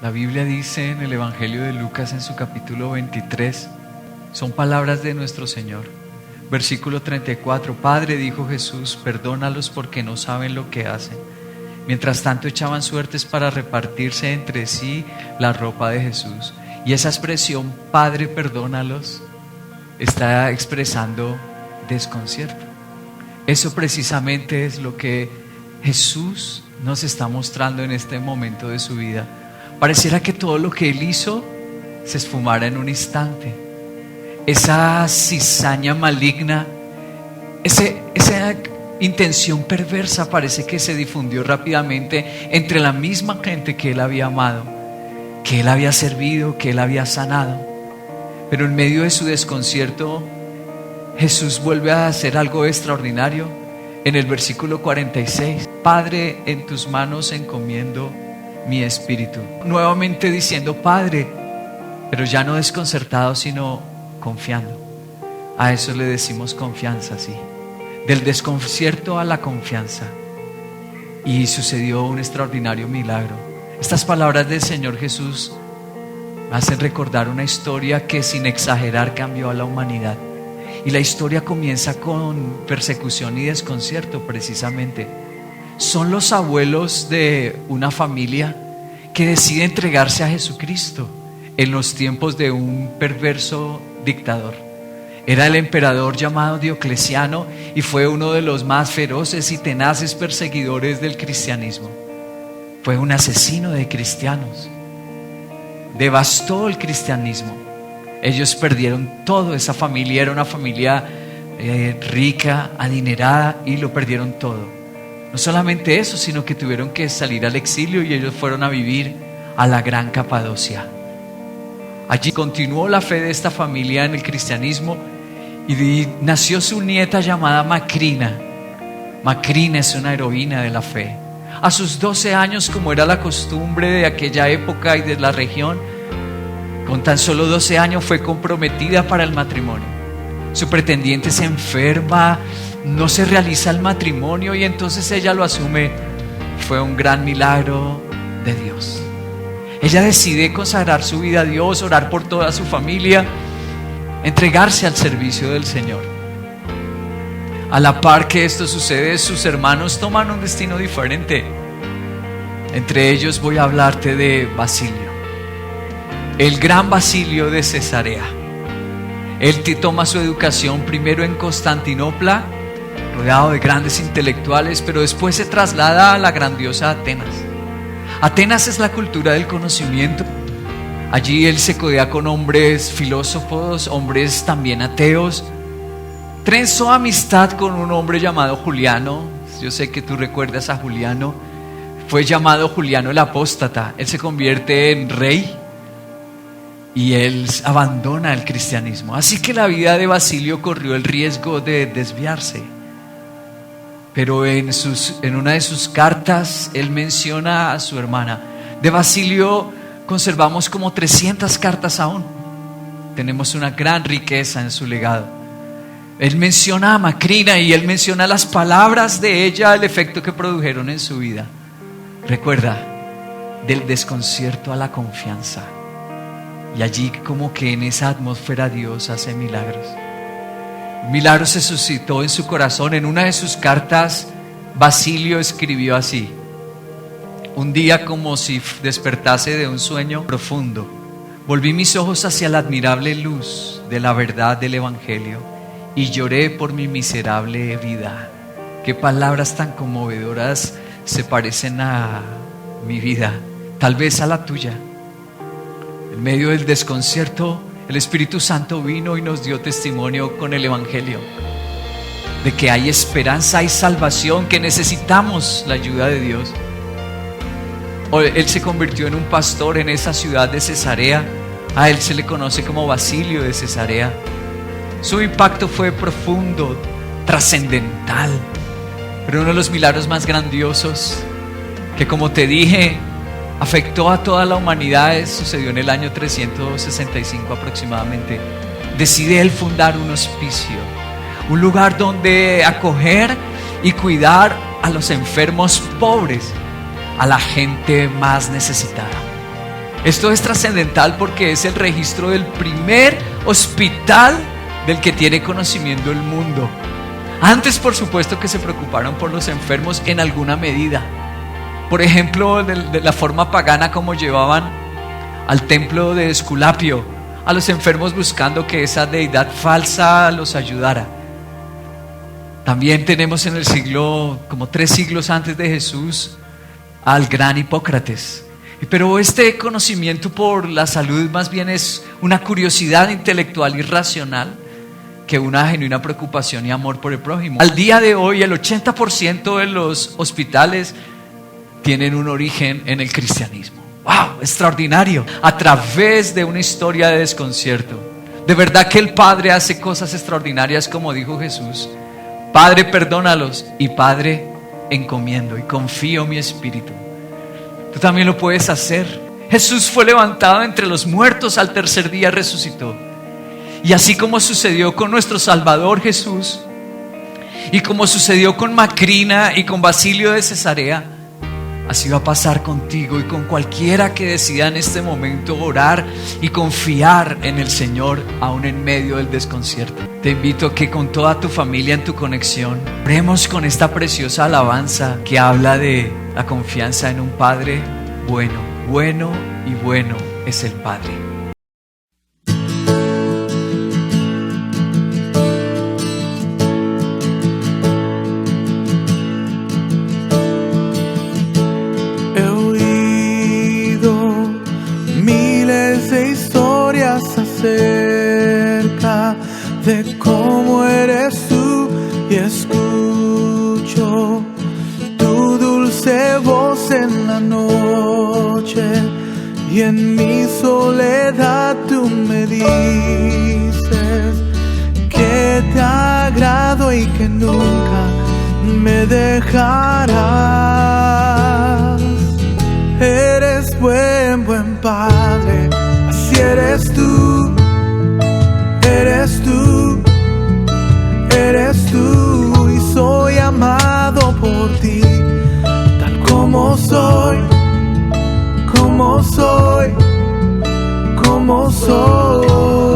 La Biblia dice en el Evangelio de Lucas en su capítulo 23, son palabras de nuestro Señor. Versículo 34, Padre, dijo Jesús, perdónalos porque no saben lo que hacen. Mientras tanto echaban suertes para repartirse entre sí la ropa de Jesús. Y esa expresión, Padre, perdónalos, está expresando desconcierto. Eso precisamente es lo que Jesús nos está mostrando en este momento de su vida. Pareciera que todo lo que Él hizo se esfumara en un instante. Esa cizaña maligna, esa intención perversa parece que se difundió rápidamente entre la misma gente que Él había amado, que Él había servido, que Él había sanado. Pero en medio de su desconcierto, Jesús vuelve a hacer algo extraordinario. En el versículo 46, Padre, en tus manos encomiendo mi espíritu. Nuevamente diciendo Padre, pero ya no desconcertado, sino confiando. A eso le decimos confianza, sí. Del desconcierto a la confianza. Y sucedió un extraordinario milagro. Estas palabras del Señor Jesús me hacen recordar una historia que sin exagerar cambió a la humanidad. Y la historia comienza con persecución y desconcierto precisamente. Son los abuelos de una familia que decide entregarse a Jesucristo en los tiempos de un perverso dictador. Era el emperador llamado Diocleciano y fue uno de los más feroces y tenaces perseguidores del cristianismo. Fue un asesino de cristianos. Devastó el cristianismo. Ellos perdieron todo. Esa familia era una familia rica, adinerada, y lo perdieron todo. No solamente eso, sino que tuvieron que salir al exilio y ellos fueron a vivir a la Gran Capadocia. Allí continuó la fe de esta familia en el cristianismo y nació su nieta llamada Macrina. Macrina es una heroína de la fe. A sus 12 años, como era la costumbre de aquella época y de la región, con tan solo 12 años fue comprometida para el matrimonio. Su pretendiente se enferma, no se realiza el matrimonio y entonces ella lo asume. Fue un gran milagro de Dios. Ella decide consagrar su vida a Dios, orar por toda su familia, entregarse al servicio del Señor. A la par que esto sucede, sus hermanos toman un destino diferente. Entre ellos voy a hablarte de Basilio, el gran Basilio de Cesarea. Él toma su educación primero en Constantinopla, rodeado de grandes intelectuales, pero después se traslada a la grandiosa Atenas. Atenas es la cultura del conocimiento. Allí él se codea con hombres filósofos, hombres también ateos. Trenzó amistad con un hombre llamado Juliano. Yo sé que tú recuerdas a Juliano. Fue llamado Juliano el Apóstata. Él se convierte en rey y él abandona el cristianismo. Así que la vida de Basilio corrió el riesgo de desviarse. Pero en una de sus cartas él menciona a su hermana. De Basilio conservamos como 300 cartas aún. Tenemos una gran riqueza en su legado. Él menciona a Macrina y él menciona las palabras de ella, el efecto que produjeron en su vida. Recuerda, del desconcierto a la confianza. Y allí como que en esa atmósfera Dios hace milagros. Un milagro se suscitó en su corazón. En una de sus cartas Basilio escribió así: un día, como si despertase de un sueño profundo, volví mis ojos hacia la admirable luz de la verdad del Evangelio y lloré por mi miserable vida. Qué palabras tan conmovedoras se parecen a mi vida, tal vez a la tuya. En medio del desconcierto, el Espíritu Santo vino y nos dio testimonio con el Evangelio de que hay esperanza, hay salvación, que necesitamos la ayuda de Dios. Él se convirtió en un pastor en esa ciudad de Cesarea. A él se le conoce como Basilio de Cesarea. Su impacto fue profundo, trascendental. Pero uno de los milagros más grandiosos, que como te dije, afectó a toda la humanidad, sucedió en el año 365 aproximadamente. Decide él fundar un hospicio, un lugar donde acoger y cuidar a los enfermos pobres, a la gente más necesitada. Esto es trascendental porque es el registro del primer hospital del que tiene conocimiento el mundo. Antes, por supuesto, que se preocuparon por los enfermos en alguna medida. Por ejemplo, de la forma pagana como llevaban al templo de Esculapio a los enfermos buscando que esa deidad falsa los ayudara. También tenemos en el siglo, como 3 siglos antes de Jesús, al gran Hipócrates. Pero este conocimiento por la salud más bien es una curiosidad intelectual y racional que una genuina preocupación y amor por el prójimo. Al día de hoy, el 80% de los hospitales tienen un origen en el cristianismo. ¡Wow! Extraordinario. A través de una historia de desconcierto. De verdad que el Padre hace cosas extraordinarias, como dijo Jesús. Padre, perdónalos, y Padre, encomiendo y confío mi espíritu. Tú también lo puedes hacer. Jesús fue levantado entre los muertos, al tercer día resucitó. Y así como sucedió con nuestro Salvador Jesús, y como sucedió con Macrina y con Basilio de Cesarea, así va a pasar contigo y con cualquiera que decida en este momento orar y confiar en el Señor aún en medio del desconcierto. Te invito a que con toda tu familia en tu conexión oremos con esta preciosa alabanza que habla de la confianza en un Padre bueno. Bueno y bueno es el Padre. Acerca de cómo eres tú y escucho tu dulce voz en la noche y en mi soledad tú me dices que te agrado y que nunca me dejarás. Eres buen Padre, así eres tú, eres tú, eres tú, y soy amado por ti, tal como soy, como soy, como soy.